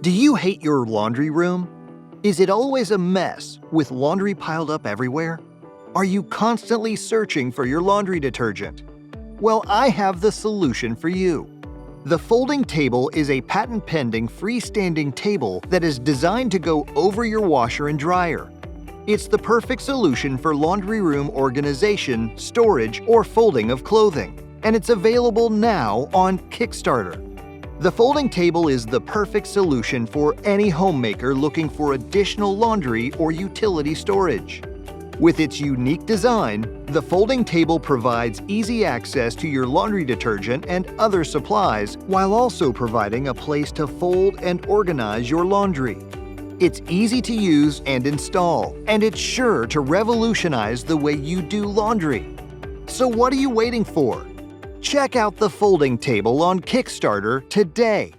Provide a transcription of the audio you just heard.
Do you hate your laundry room? Is it always a mess with laundry piled up everywhere? Are you constantly searching for your laundry detergent? Well, I have the solution for you. The folding table is a patent-pending freestanding table that is designed to go over your washer and dryer. It's the perfect solution for laundry room organization, storage, or folding of clothing, and it's available now on Kickstarter. The folding table is the perfect solution for any homemaker looking for additional laundry or utility storage. With its unique design, the folding table provides easy access to your laundry detergent and other supplies while also providing a place to fold and organize your laundry. It's easy to use and install, and it's sure to revolutionize the way you do laundry. So what are you waiting for? Check out the folding table on Kickstarter today.